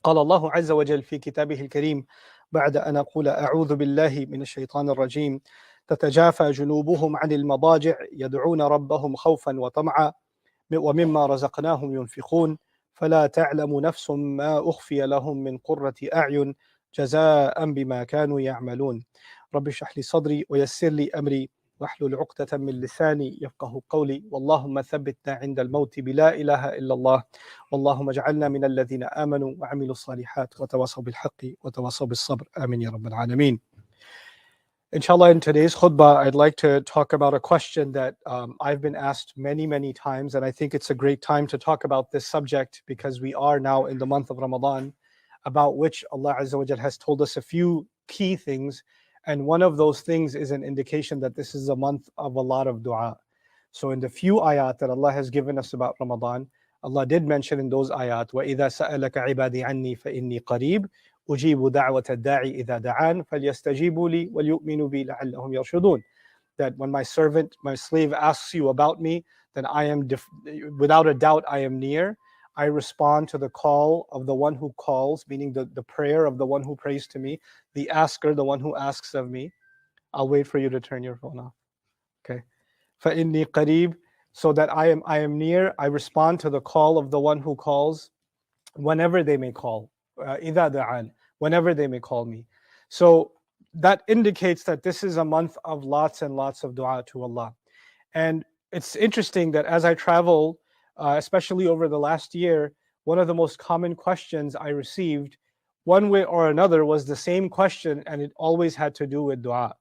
قال الله عز وجل في كتابه الكريم بعد أن أقول أعوذ بالله من الشيطان الرجيم تتجافى جنوبهم عن المضاجع يدعون ربهم خوفا وطمعا ومما رزقناهم ينفقون فلا تعلم نفس ما أخفي لهم من قرة أعين جزاء بما كانوا يعملون رب اشرح لي صدري ويسر لي أمري واحلل عقدة من لساني يفقه قولي واللهم ثبتنا عند الموت بلا إله إلا الله واللهم اجعلنا من الذين آمنوا وعملوا الصالحات وتواصوا بالحق وتواصوا بالصبر آمين يا رب العالمين. Inshallah, in today's khutbah, I'd like to talk about a question that I've been asked many, many times, and I think it's a great time to talk about this subject because we are now in the month of Ramadan, about which Allah Azza wa Jal has told us a few key things, and one of those things is an indication that this is a month of a lot of dua. So in the few ayat that Allah has given us about Ramadan, Allah did mention in those ayat, وَإِذَا سَأَلَكَ عِبَادِي عَنِّي فَإِنِّي قَرِيبٌ أجيب دعوة الداعي إذا دعان فليستجيبوا لي وليؤمنوا بي لعلهم يرشدون. That when my servant, my slave asks you about me, then I am, without a doubt, I am near. I respond to the call of the one who calls, meaning the prayer of the one who prays to me, the asker, the one who asks of me. I'll wait for you to turn your phone off. Okay. فَإِنِّي قَرِيبٌ, so that I am near. I respond to the call of the one who calls whenever they may call. إِذَا دَعَانِ, whenever they may call me. So that indicates that this is a month of lots and lots of dua to Allah. And it's interesting that as I travel, especially over the last year, one of the most common questions I received, one way or another, was the same question, and it always had to do with dua.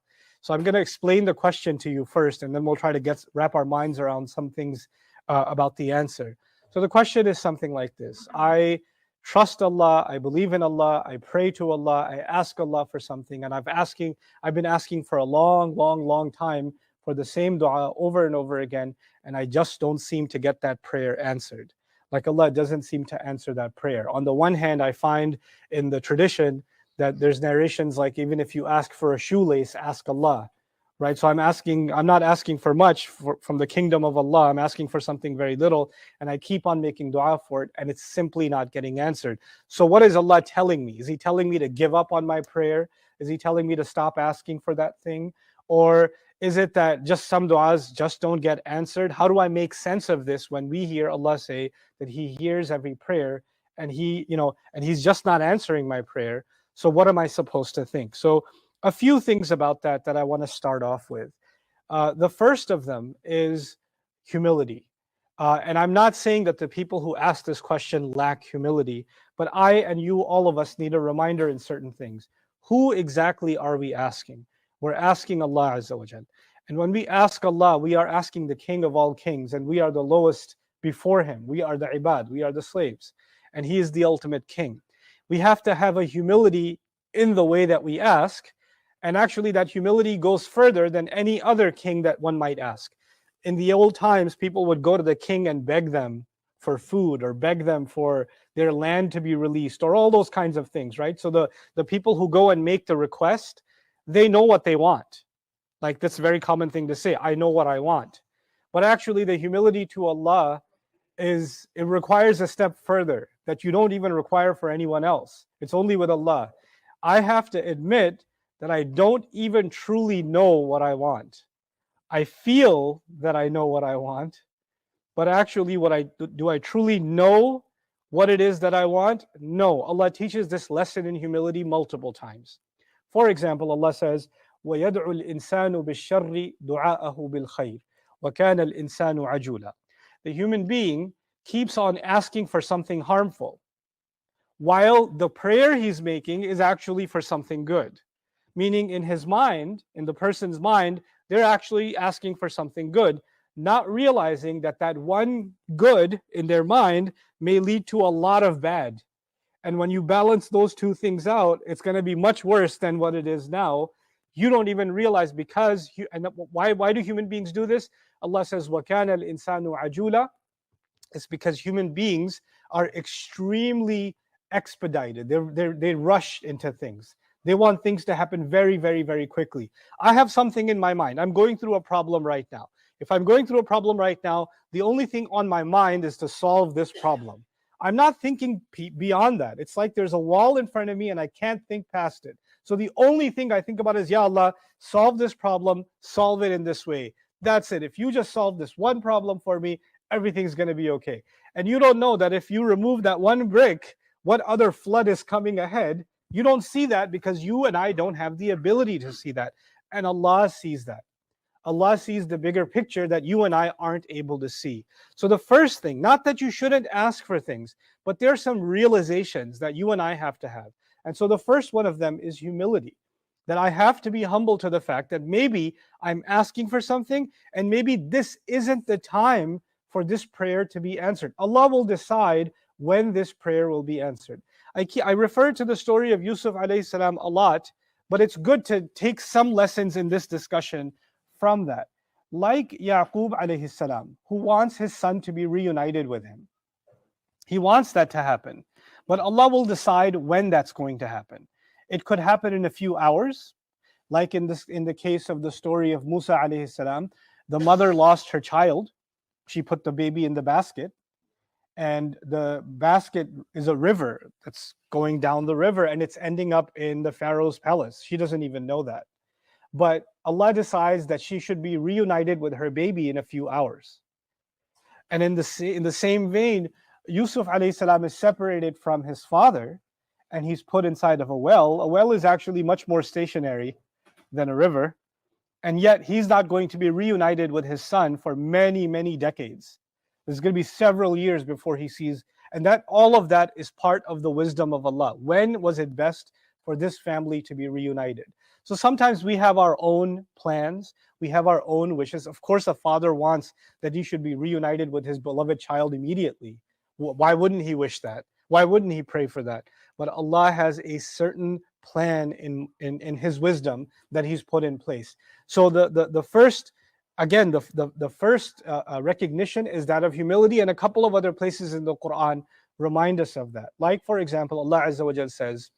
So I'm going to explain the question to you first, and then we'll try to wrap our minds around some things about the answer. So the question is something like this. I trust Allah, I believe in Allah, I pray to Allah, I ask Allah for something, and I've been asking for a long time for the same dua over and over again, and I just don't seem to get that prayer answered. Like Allah doesn't seem to answer that prayer. On the one hand, I find in the tradition that there's narrations like even if you ask for a shoelace, ask Allah. Right, so I'm not asking for much from the kingdom of Allah. I'm asking for something very little, and I keep on making dua for it, and it's simply not getting answered. So what is Allah telling me? Is He telling me to give up on my prayer? Is He telling me to stop asking for that thing? Or is it that just some du'as just don't get answered? How do I make sense of this when we hear Allah say that He hears every prayer and He's just not answering my prayer? So what am I supposed to think? So a few things about that I want to start off with. The first of them is humility. And I'm not saying that the people who ask this question lack humility, but I and you, all of us, need a reminder in certain things. Who exactly are we asking? We're asking Allah Azza wa Jal. And when we ask Allah, we are asking the King of all kings, and we are the lowest before Him. We are the ibad, we are the slaves, and He is the ultimate King. We have to have a humility in the way that we ask, and actually that humility goes further than any other king that one might ask. In the old times, people would go to the king and beg them for food or beg them for their land to be released or all those kinds of things, right? So the people who go and make the request, they know what they want. Like that's a very common thing to say, I know what I want. But actually the humility to Allah it requires a step further that you don't even require for anyone else. It's only with Allah. I have to admit that I don't even truly know what I want. I feel that I know what I want, but actually do I truly know what it is that I want? No. Allah teaches this lesson in humility multiple times. For example, Allah says, وَيَدْعُ الْإِنسَانُ بِالشَّرِّ دُعَاءَهُ بِالْخَيْرِ وَكَانَ الْإِنسَانُ عَجُولًا. The human being keeps on asking for something harmful, while the prayer he's making is actually for something good. Meaning in his mind, in the person's mind, they're actually asking for something good, not realizing that that one good in their mind may lead to a lot of bad. And when you balance those two things out, it's going to be much worse than what it is now. You don't even realize and why do human beings do this? Allah says, وَكَانَ الْإِنسَانُ عَجُولًا. It's because human beings are extremely expedited. They rush into things. They want things to happen very, very, very quickly. I have something in my mind. I'm going through a problem right now. If I'm going through a problem right now, the only thing on my mind is to solve this problem. I'm not thinking beyond that. It's like there's a wall in front of me and I can't think past it. So the only thing I think about is, Ya Allah, solve this problem, solve it in this way. That's it. If you just solve this one problem for me, everything's going to be okay. And you don't know that if you remove that one brick, what other flood is coming ahead. You don't see that because you and I don't have the ability to see that. And Allah sees that. Allah sees the bigger picture that you and I aren't able to see. So the first thing, not that you shouldn't ask for things, but there are some realizations that you and I have to have. And so the first one of them is humility. That I have to be humble to the fact that maybe I'm asking for something and maybe this isn't the time for this prayer to be answered. Allah will decide when this prayer will be answered. I refer to the story of Yusuf alayhi salam a lot, but it's good to take some lessons in this discussion from that. Like Yaqub alayhi salam, who wants his son to be reunited with him. He wants that to happen, but Allah will decide when that's going to happen. It could happen in a few hours, like in the case of the story of Musa alayhi salam. The mother lost her child. She put the baby in the basket, and the basket is a river that's going down the river, and it's ending up in the Pharaoh's palace. She doesn't even know that. But Allah decides that she should be reunited with her baby in a few hours. And in the same vein, Yusuf alayhi salam is separated from his father, and he's put inside of a well. A well is actually much more stationary than a river, and yet he's not going to be reunited with his son for many, many decades. There's going to be several years before he sees, and that all of that is part of the wisdom of Allah. When was it best for this family to be reunited? So sometimes we have our own plans, we have our own wishes. Of course, a father wants that he should be reunited with his beloved child immediately. Why wouldn't he wish that? Why wouldn't he pray for that? But Allah has a certain plan in His wisdom that He's put in place. So the first, again, the first recognition is that of humility, and a couple of other places in the Quran remind us of that. Like, for example, Allah Azza wa Jal says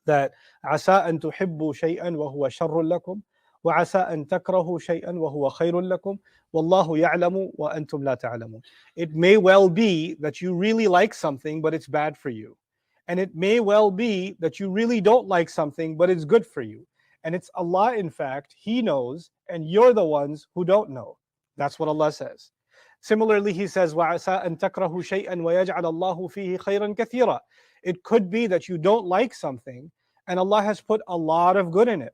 that عَسَىٰ أَن تُحِبُّوا شَيْئًا وَهُوَ شَرٌّ لَكُمْ وَعَسَىٰ أَن تَكْرَهُوا شَيْئًا وَهُوَ خَيْرٌ لَكُمْ وَاللَّهُ يَعْلَمُ وَأَنْتُمْ لَا تَعْلَمُونَ. It may well be that you really like something, but it's bad for you. And it may well be that you really don't like something, but it's good for you. And it's Allah, in fact, He knows, and you're the ones who don't know. That's what Allah says. Similarly, He says, وَعَسَىٰ أَن تَكْرَهُوا شَيْئًا وَيَجْعَلَ اللَّهُ فِيهِ خَيْرًا كَثِيرًا. It could be that you don't like something, and Allah has put a lot of good in it.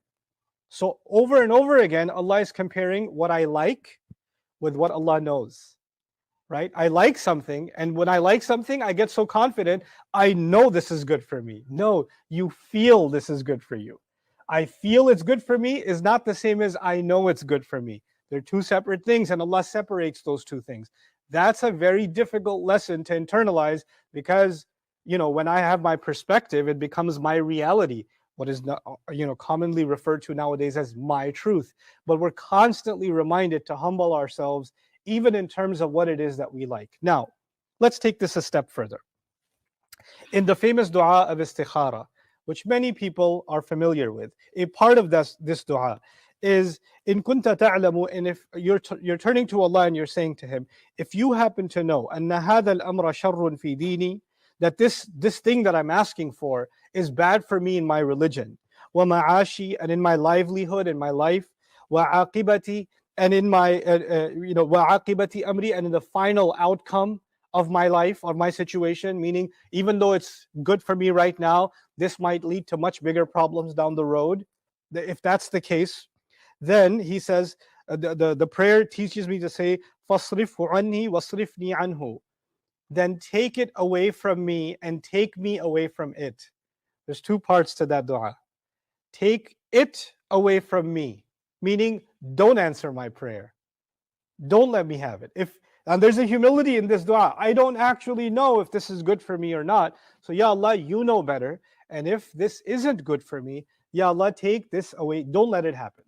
So over and over again, Allah is comparing what I like with what Allah knows. Right? I like something, and when I like something, I get so confident, I know this is good for me. No, you feel this is good for you. I feel it's good for me is not the same as I know it's good for me. They're two separate things, and Allah separates those two things. That's a very difficult lesson to internalize because, when I have my perspective, it becomes my reality. What is not, commonly referred to nowadays as my truth. But we're constantly reminded to humble ourselves, even in terms of what it is that we like. Now, let's take this a step further. In the famous dua of istikhara, which many people are familiar with, a part of this dua is, in kunta ta'lamu, and if you're turning to Allah and you're saying to Him, if you happen to know, anna hadha al-amra sharrun fi dini, that this thing that I'm asking for is bad for me in my religion, wa ma'ashi, and in my livelihood, in my life, wa aqibati, and in my wa'aqibati amri, and in the final outcome of my life or my situation, meaning even though it's good for me right now, this might lead to much bigger problems down the road. If that's the case, then he says, the prayer teaches me to say, فَاصْرِفْهُ عَنِّي وَاصْرِفْنِي عَنْهُ. Then take it away from me and take me away from it. There's two parts to that dua. Take it away from me, meaning don't answer my prayer. Don't let me have it. And there's a humility in this dua. I don't actually know if this is good for me or not. So Ya Allah, you know better. And if this isn't good for me, Ya Allah, take this away. Don't let it happen.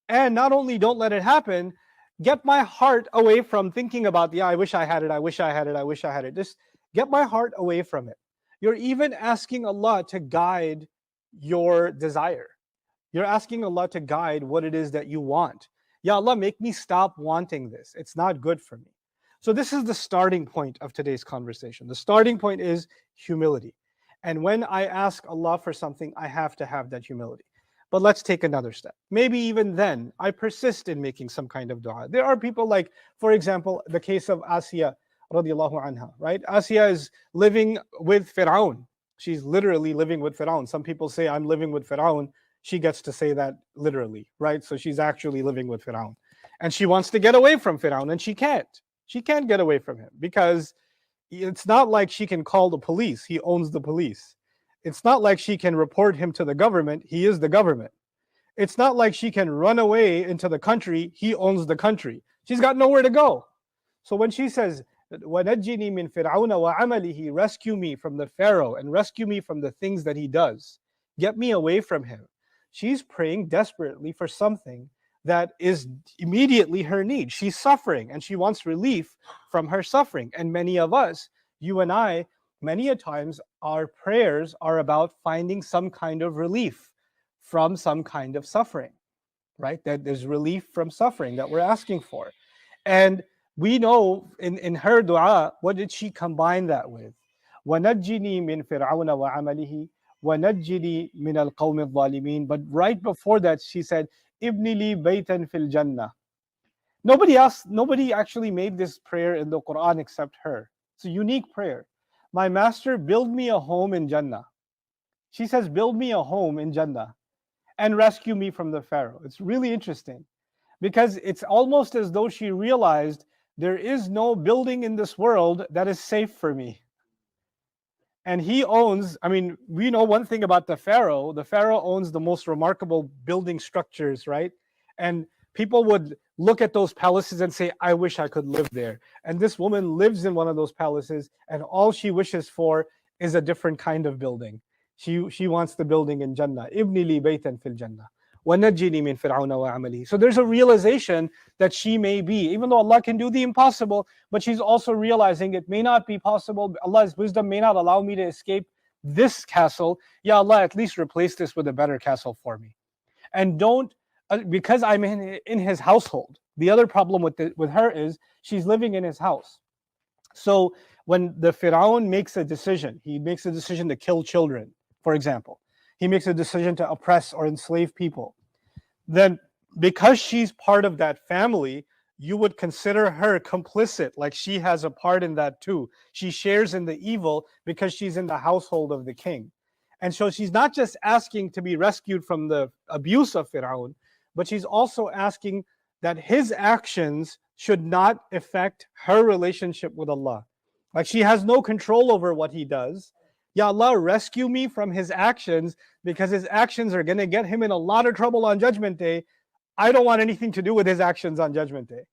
And not only don't let it happen, get my heart away from thinking about, I wish I had it, I wish I had it, I wish I had it. Just get my heart away from it. You're even asking Allah to guide your desire. You're asking Allah to guide what it is that you want. Ya Allah, make me stop wanting this. It's not good for me. So this is the starting point of today's conversation. The starting point is humility. And when I ask Allah for something, I have to have that humility. But let's take another step. Maybe even then, I persist in making some kind of dua. There are people like, for example, the case of Asiya radiallahu anha, right? Asiya is living with Fir'aun. She's literally living with Fir'aun. Some people say, I'm living with Fir'aun. She gets to say that literally, right? So she's actually living with Fir'aun. And she wants to get away from Fir'aun, and she can't. She can't get away from him because it's not like she can call the police. He owns the police. It's not like she can report him to the government. He is the government. It's not like she can run away into the country. He owns the country. She's got nowhere to go. So when she says, وَنَجِّنِي مِن فِرْعَوْنَ وَعَمَلِهِ, rescue me from the Pharaoh and rescue me from the things that he does, get me away from him, she's praying desperately for something that is immediately her need. She's suffering and she wants relief from her suffering. And many of us, you and I, many a times our prayers are about finding some kind of relief from some kind of suffering, right? That there's relief from suffering that we're asking for. And we know in her dua, what did she combine that with? وَنَجِّنِي مِن فِرْعَوْنَ وَعَمَلِهِ وَنَجِّنِي مِنَ الْقَوْمِ الظَّالِمِينَ. But right before that, she said, إِبْنِ لِي بَيْتًا فِي الْجَنَّةِ. Nobody actually made this prayer in the Quran except her. It's a unique prayer. My master, build me a home in Jannah. She says, build me a home in Jannah and rescue me from the Pharaoh. It's really interesting because it's almost as though she realized there is no building in this world that is safe for me. And he owns, we know one thing about the Pharaoh. The Pharaoh owns the most remarkable building structures, right? And people would look at those palaces and say, I wish I could live there. And this woman lives in one of those palaces, and all she wishes for is a different kind of building. She wants the building in Jannah. Ibni li baytan fil Jannah. وَنَجِّنِي مِن فِرْعَوْنَ وَعَمَلِهِ. So there's a realization that she may be, even though Allah can do the impossible, but she's also realizing it may not be possible. Allah's wisdom may not allow me to escape this castle. Ya Allah, at least replace this with a better castle for me. And don't, because I'm in his household. The other problem with her is she's living in his house. So when the Fir'aun makes a decision, he makes a decision to kill children, for example. He makes a decision to oppress or enslave people. Then because she's part of that family, you would consider her complicit, like she has a part in that too. She shares in the evil because she's in the household of the king. And so she's not just asking to be rescued from the abuse of Fir'aun, but she's also asking that his actions should not affect her relationship with Allah. Like she has no control over what he does. Ya Allah, rescue me from his actions because his actions are going to get him in a lot of trouble on Judgment Day. I don't want anything to do with his actions on Judgment Day.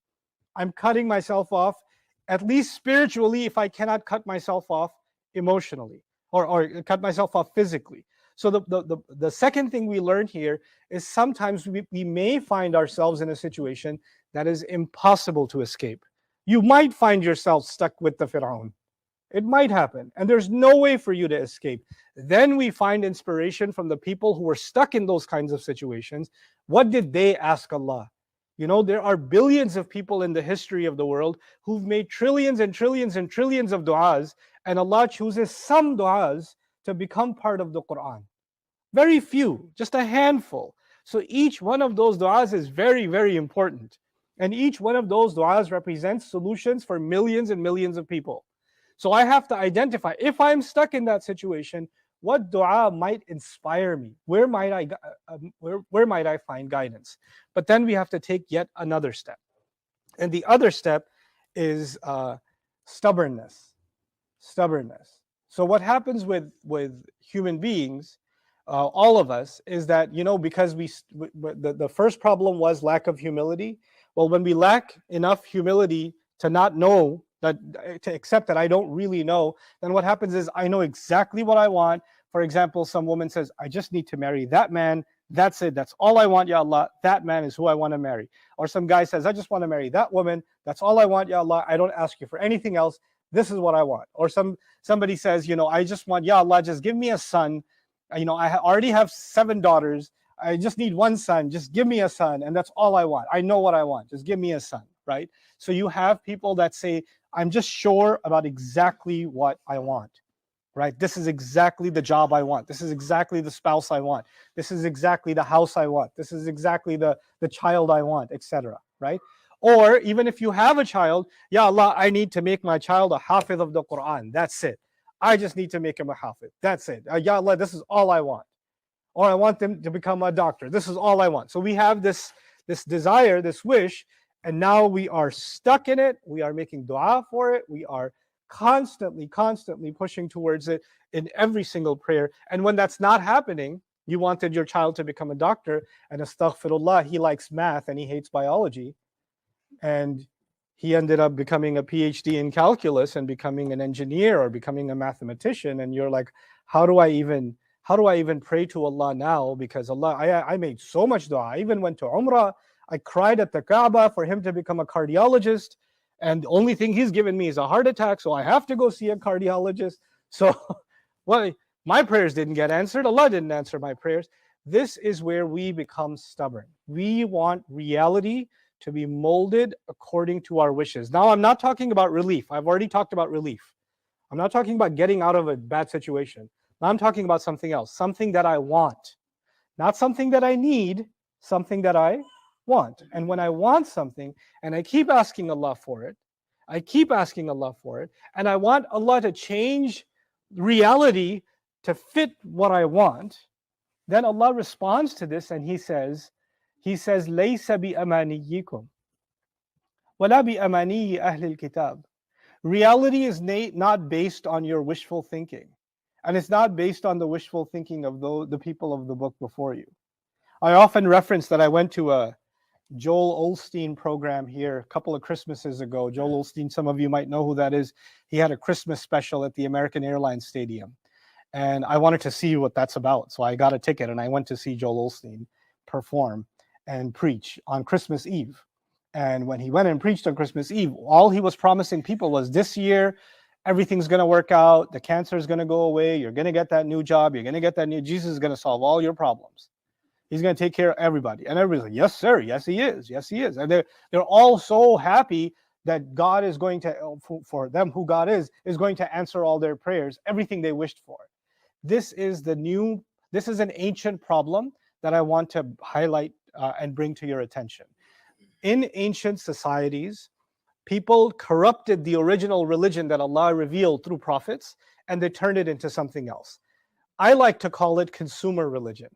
I'm cutting myself off, at least spiritually, if I cannot cut myself off emotionally or cut myself off physically. So the second thing we learn here is sometimes we may find ourselves in a situation that is impossible to escape. You might find yourself stuck with the Fir'aun. It might happen, and there's no way for you to escape. Then we find inspiration from the people who were stuck in those kinds of situations. What did they ask Allah? You know, there are billions of people in the history of the world who've made trillions and trillions and trillions of du'as, and Allah chooses some du'as to become part of the Quran. Very few, just a handful. So each one of those du'as is very, very important. And each one of those du'as represents solutions for millions and millions of people. So I have to identify, if I'm stuck in that situation, what dua might inspire me? Where might I find guidance? But then we have to take yet another step. And the other step is stubbornness. Stubbornness. So what happens with human beings, all of us, is that, you know, because the first problem was lack of humility. Well, when we lack enough humility to not know, to accept that I don't really know, then what happens is I know exactly what I want. For example, some woman says, I just need to marry that man. That's it. That's all I want, Ya Allah. That man is who I want to marry. Or some guy says, I just want to marry that woman. That's all I want, Ya Allah. I don't ask you for anything else. This is what I want. Or somebody says, you know, I just want, Ya Allah, just give me a son. You know, I already have 7 daughters. I just need one son. Just give me a son. And that's all I want. I know what I want. Just give me a son, right? So you have people that say, I'm just sure about exactly what I want, right? This is exactly the job I want. This is exactly the spouse I want. This is exactly the house I want. This is exactly the child I want, etc., right? Or even if you have a child, Ya Allah, I need to make my child a hafiz of the Quran. That's it. I just need to make him a hafiz. That's it. Ya Allah, this is all I want. Or I want them to become a doctor. This is all I want. So we have this desire, this wish, and now we are stuck in it. We are making dua for it. We are constantly pushing towards it in every single prayer. And when that's not happening, you wanted your child to become a doctor, and astaghfirullah, he likes math and he hates biology. And he ended up becoming a PhD in calculus and becoming an engineer or becoming a mathematician. And you're like, how do I even pray to Allah now? Because Allah, I made so much dua. I even went to Umrah. I cried at the Kaaba for him to become a cardiologist. And the only thing he's given me is a heart attack. So I have to go see a cardiologist. So, well, my prayers didn't get answered. Allah didn't answer my prayers. This is where we become stubborn. We want reality to be molded according to our wishes. Now, I'm not talking about relief. I've already talked about relief. I'm not talking about getting out of a bad situation. Now I'm talking about something else, something that I want. Not something that I need, something that I want. And when I want something, and I keep asking Allah for it, and I want Allah to change reality to fit what I want, then Allah responds to this and He says, لَيْسَ بِأَمَانِيِّكُمْ وَلَا بِأَمَانِيِّ أَهْلِ الْكِتَابِ. Reality is not based on your wishful thinking. And it's not based on the wishful thinking of the people of the book before you. I often reference that I went to a Joel Osteen program here a couple of Christmases ago. Joel Osteen, some of you might know who that is. He had a Christmas special at the American Airlines Stadium. And I wanted to see what that's about. So I got a ticket and I went to see Joel Osteen perform and preach on Christmas Eve. And when he went and preached on Christmas Eve, all he was promising people was this year, everything's going to work out. The cancer is going to go away. You're going to get that new job. You're going to get that new. Jesus is going to solve all your problems. He's going to take care of everybody. And everybody's like, yes, sir. Yes, he is. Yes, he is. And they're all so happy that God is going to, for them, who God is going to answer all their prayers, everything they wished for. This is an ancient problem that I want to highlight and bring to your attention. In ancient societies, people corrupted the original religion that Allah revealed through prophets, and they turned it into something else. I like to call it consumer religion,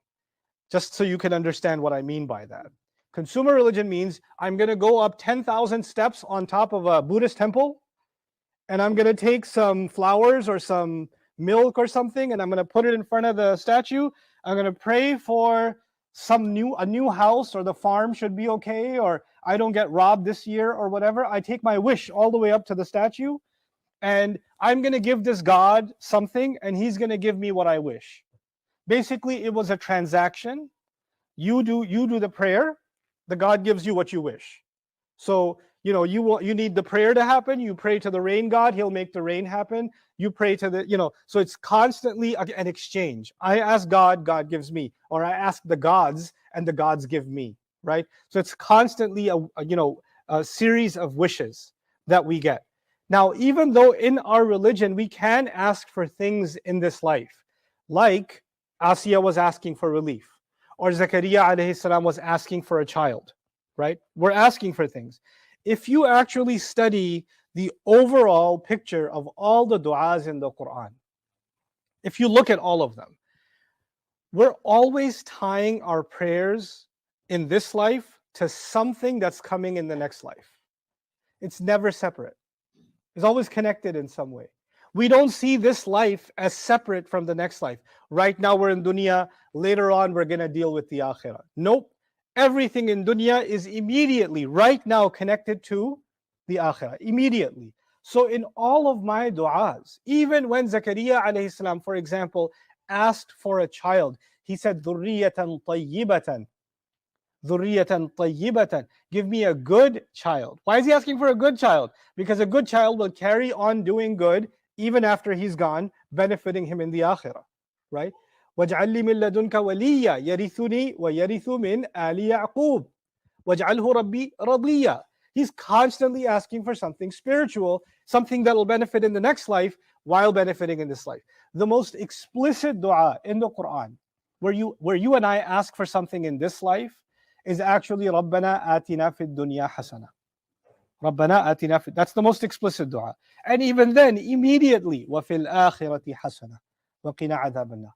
just so you can understand what I mean by that. Consumer religion means I'm going to go up 10,000 steps on top of a Buddhist temple, and I'm going to take some flowers or some milk or something, and I'm going to put it in front of the statue. I'm going to pray for a new house, or the farm should be okay, or I don't get robbed this year or whatever. I take my wish all the way up to the statue, and I'm going to give this God something, and He's going to give me what I wish. Basically, it was a transaction. You do the prayer, the God gives you what you wish. So, you need the prayer to happen. You pray to the rain God, He'll make the rain happen. You pray to so it's constantly an exchange. I ask God, God gives me, or I ask the gods, and the gods give me, right? So it's constantly a series of wishes that we get. Now, even though in our religion we can ask for things in this life, like Asiya was asking for relief, or Zakaria alayhi salam was asking for a child, right? We're asking for things. If you actually study the overall picture of all the du'as in the Quran, if you look at all of them, we're always tying our prayers in this life to something that's coming in the next life. It's never separate. It's always connected in some way. We don't see this life as separate from the next life. Right now we're in dunya, later on we're going to deal with the akhirah. Nope. Everything in dunya is immediately, right now, connected to the akhirah. Immediately. So in all of my du'as, even when Zakaria alayhi salam, for example, asked for a child, he said, ذُرِّيَّةً طَيِّبَةً. ذُرِّيَّةً طَيِّبَةً. Give me a good child. Why is he asking for a good child? Because a good child will carry on doing good even after he's gone, benefiting him in the akhirah. Right? وَاجْعَلْ لِي مِن لَّدُنْكَ وَلِيًّا يَرِثُنِي وَيَرِثُ مِنْ آلِ يَعْقُوبَ وَاجْعَلْهُ رَبِّي رَضِيًّا. He's constantly asking for something spiritual, something that will benefit in the next life while benefiting in this life. The most explicit dua in the Quran, where you and I ask for something in this life, is actually Rabbana atina fid dunya hasana. Rabbana atina fid. That's the most explicit dua. And even then, immediately, wa fil akhirati hasana wa qina adhaban nar.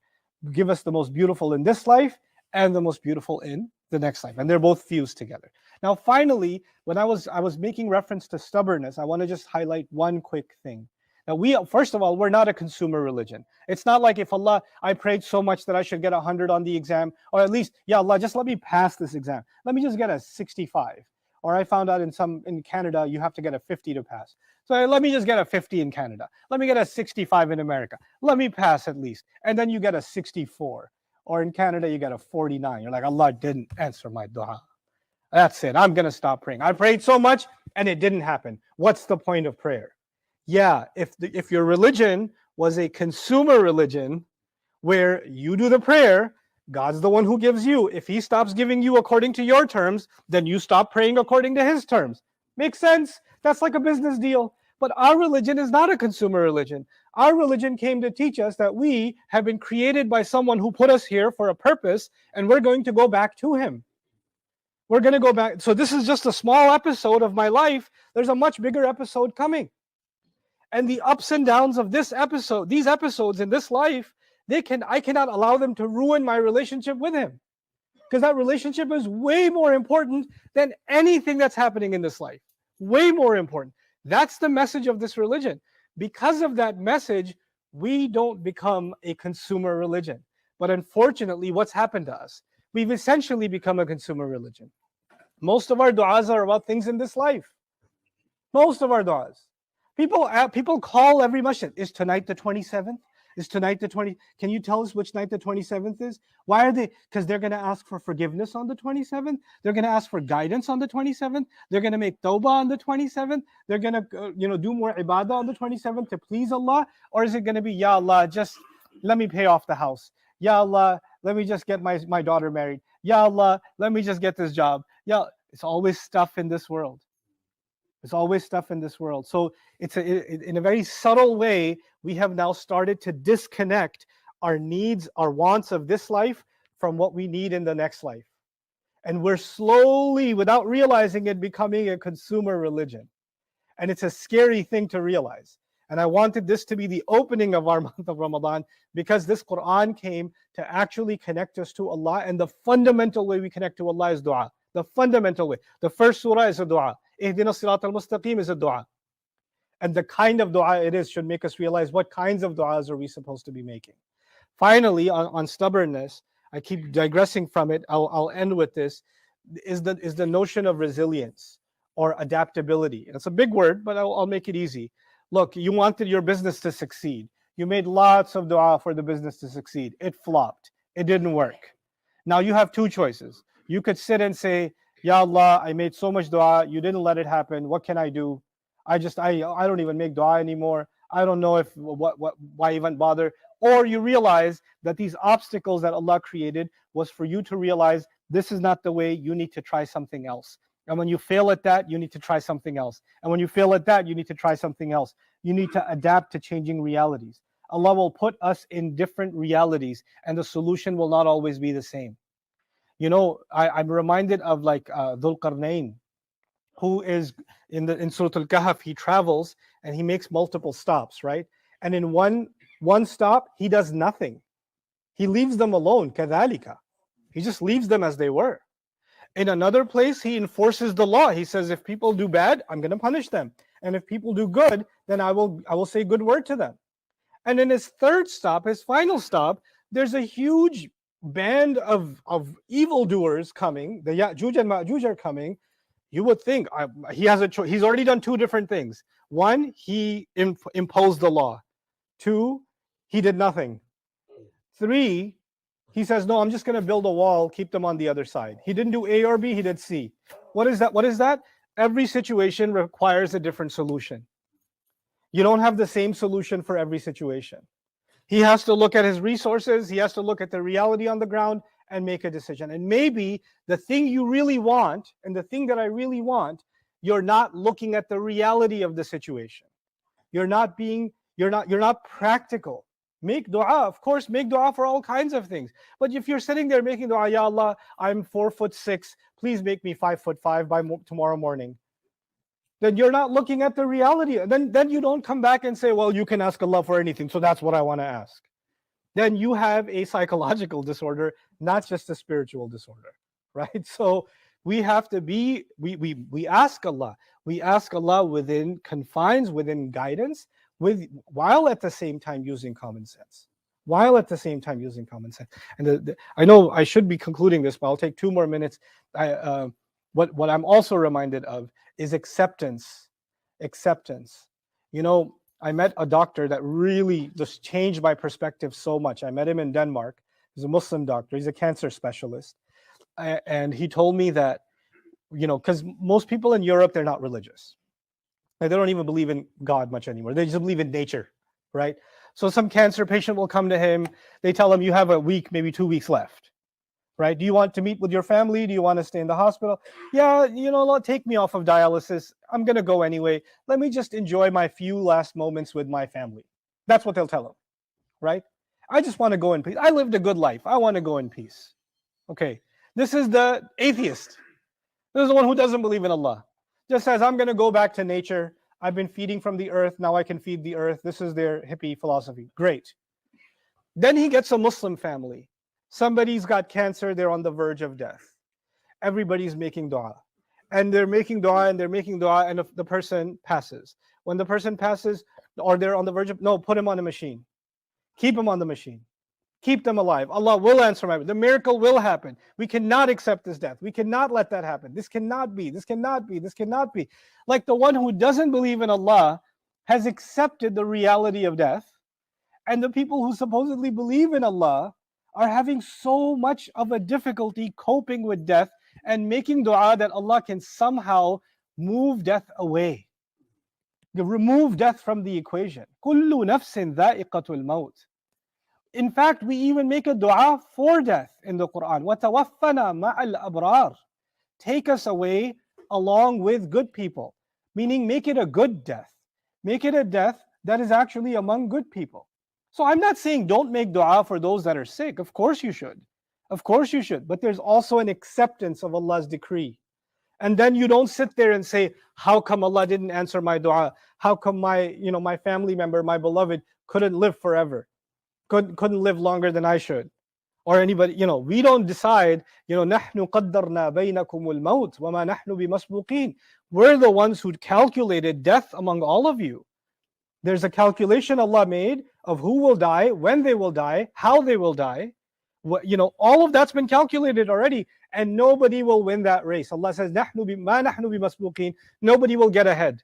Give us the most beautiful in this life and the most beautiful in the next life. And they're both fused together. Now, finally, when I was making reference to stubbornness, I want to just highlight one quick thing. Now, first of all, we're not a consumer religion. It's not like if Allah, I prayed so much that I should get 100 on the exam, or at least, ya Allah, just let me pass this exam. Let me just get a 65. Or I found out in Canada, you have to get a 50 to pass. So let me just get a 50 in Canada. Let me get a 65 in America. Let me pass at least. And then you get a 64. Or in Canada, you get a 49. You're like, Allah didn't answer my dua. That's it. I'm going to stop praying. I prayed so much and it didn't happen. What's the point of prayer? Yeah, if your religion was a consumer religion where you do the prayer, God's the one who gives you. If he stops giving you according to your terms, then you stop praying according to his terms. Makes sense? That's like a business deal. But our religion is not a consumer religion. Our religion came to teach us that we have been created by someone who put us here for a purpose, and we're going to go back to him. We're going to go back. So this is just a small episode of my life. There's a much bigger episode coming. And the ups and downs of this episode, these episodes in this life, I cannot allow them to ruin my relationship with him. Because that relationship is way more important than anything that's happening in this life. Way more important. That's the message of this religion. Because of that message, we don't become a consumer religion. But unfortunately, what's happened to us? We've essentially become a consumer religion. Most of our du'as are about things in this life. Most of our du'as. People call every masjid. Is tonight the 27th? Is tonight the 20th? Can you tell us which night the 27th is? Why are they? Because they're going to ask for forgiveness on the 27th. They're going to ask for guidance on the 27th. They're going to make tawbah on the 27th. They're going to do more ibadah on the 27th to please Allah. Or is it going to be, Ya Allah, just let me pay off the house. Ya Allah, let me just get my daughter married. Ya Allah, let me just get this job. It's always stuff in this world. There's always stuff in this world. So in a very subtle way, we have now started to disconnect our needs, our wants of this life from what we need in the next life. And we're slowly, without realizing it, becoming a consumer religion. And it's a scary thing to realize. And I wanted this to be the opening of our month of Ramadan, because this Quran came to actually connect us to Allah. And the fundamental way we connect to Allah is dua. The fundamental way. The first surah is a dua. Ihdina sirat al-mustaqim is a dua. And the kind of dua it is should make us realize what kinds of duas are we supposed to be making. Finally, on stubbornness, I keep digressing from it. I'll end with this. Is the notion of resilience or adaptability. And it's a big word, but I'll make it easy. Look, you wanted your business to succeed. You made lots of dua for the business to succeed. It flopped. It didn't work. Now you have two choices. You could sit and say, Ya Allah, I made so much dua, you didn't let it happen. What can I do? I don't even make dua anymore. I don't know why even bother. Or you realize that these obstacles that Allah created was for you to realize this is not the way, you need to try something else. And when you fail at that, you need to try something else. And when you fail at that, you need to try something else. You need to adapt to changing realities. Allah will put us in different realities, and the solution will not always be the same. I'm reminded of Dhul Qarnayn, who is in Surah Al-Kahf. He travels and he makes multiple stops, right? And in one stop, he does nothing. He leaves them alone, kadhalika. He just leaves them as they were. In another place, he enforces the law. He says, if people do bad, I'm going to punish them. And if people do good, then I will say good word to them. And in his third stop, his final stop, there's a huge band of evildoers coming. The Ya'juj and Ma'juj are coming. You would think he has a choice. He's already done two different things. One, he imposed the law. Two, he did nothing. Three, he says, no, I'm just going to build a wall, keep them on the other side. He didn't do A or B, he did C. What is that? What is that? Every situation requires a different solution. You don't have the same solution for every situation. He has to look at his resources, he has to look at the reality on the ground and make a decision. And maybe the thing you really want, and the thing that I really want, you're not looking at the reality of the situation. You're not practical. Make dua, of course, make dua for all kinds of things. But if you're sitting there making dua, Ya Allah, I'm 4'6", please make me 5'5" by tomorrow morning, then you're not looking at the reality. Then you don't come back and say, well, you can ask Allah for anything, so that's what I want to ask. Then you have a psychological disorder, not just a spiritual disorder, right? So we have to be, we ask Allah. We ask Allah within confines, within guidance, while at the same time using common sense. While at the same time using common sense. And I know I should be concluding this, but I'll take 2 more minutes. What I'm also reminded of is acceptance. Acceptance. You know, I met a doctor that really just changed my perspective so much. I met him in Denmark. He's a Muslim doctor. He's a cancer specialist. And he told me that, you know, because most people in Europe, they're not religious. They don't even believe in God much anymore. They just believe in nature, right? So some cancer patient will come to him. They tell him, you have a week, maybe 2 weeks left, right? Do you want to meet with your family? Do you want to stay in the hospital? Yeah, you know, take me off of dialysis. I'm going to go anyway. Let me just enjoy my few last moments with my family. That's what they'll tell him, right? I just want to go in peace. I lived a good life. I want to go in peace. Okay, this is the atheist. This is the one who doesn't believe in Allah. Just says, I'm going to go back to nature. I've been feeding from the earth. Now I can feed the earth. This is their hippie philosophy. Great. Then he gets a Muslim family. Somebody's got cancer. They're on the verge of death. Everybody's making dua. And they're making dua and they're making dua, and the person passes. When the person passes, or they're on the verge of, no, put him on a machine. Keep him on the machine. Keep them alive. Allah will answer my. The miracle will happen. We cannot accept this death. We cannot let that happen. This cannot be. This cannot be. This cannot be. Like the one who doesn't believe in Allah has accepted the reality of death, and the people who supposedly believe in Allah are having so much of a difficulty coping with death and making dua that Allah can somehow move death away. Remove death from the equation. Kullu nafsin dha'iqatul maut. In fact, we even make a dua for death in the Quran. وَتَوَفَّنَا مَعَ الْأَبْرَارِ. Take us away along with good people. Meaning make it a good death. Make it a death that is actually among good people. So I'm not saying don't make dua for those that are sick. Of course you should. Of course you should. But there's also an acceptance of Allah's decree. And then you don't sit there and say, how come Allah didn't answer my dua? How come my family member, my beloved, couldn't live forever? Couldn't live longer than I should, or anybody. We don't decide. نحن قدرنا بينكم الموت وما نحن بمسبوقين. We're the ones who calculated death among all of you. There's a calculation Allah made of who will die, when they will die, how they will die. All of that's been calculated already, and nobody will win that race. Allah says, ما نحن بمسبوقين. Nobody will get ahead.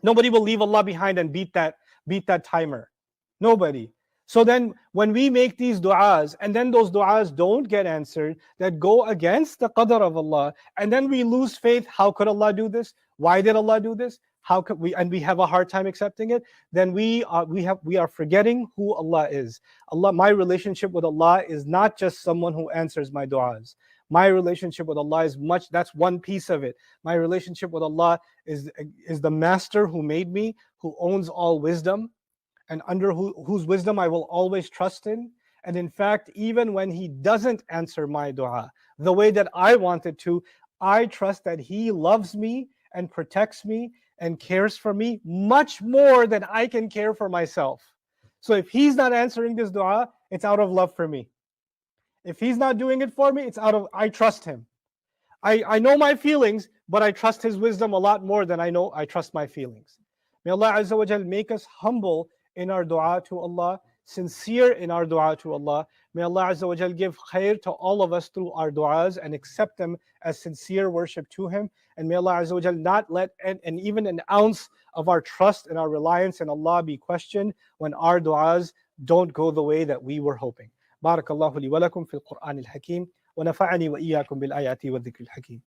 Nobody will leave Allah behind and beat that timer. Nobody. So then when we make these du'as, and then those du'as don't get answered, that go against the qadr of Allah, and then we lose faith, how could Allah do this? Why did Allah do this? How could we? And we have a hard time accepting it. Then we are forgetting who Allah is. My relationship with Allah is not just someone who answers my du'as. My relationship with Allah is much. That's one piece of it. My relationship with Allah is the Master who made me, who owns all wisdom, and under whose wisdom I will always trust in. And in fact, even when He doesn't answer my dua the way that I wanted to, I trust that He loves me and protects me and cares for me much more than I can care for myself. So if He's not answering this dua, it's out of love for me. If He's not doing it for me, it's I trust Him. I know my feelings, but I trust His wisdom a lot more than I trust my feelings. May Allah Azza wa Jal make us humble in our dua to Allah, sincere in our dua to Allah. May Allah Azza wa Jal give khair to all of us through our duas and accept them as sincere worship to Him. And may Allah Azza wa Jal not let and even an ounce of our trust and our reliance in Allah be questioned when our duas don't go the way that we were hoping. Barakallahu li wa lakum fil Qur'an al-Hakim wa nafa'ani wa iyyakum bil ayati wa dhikr al-Hakim.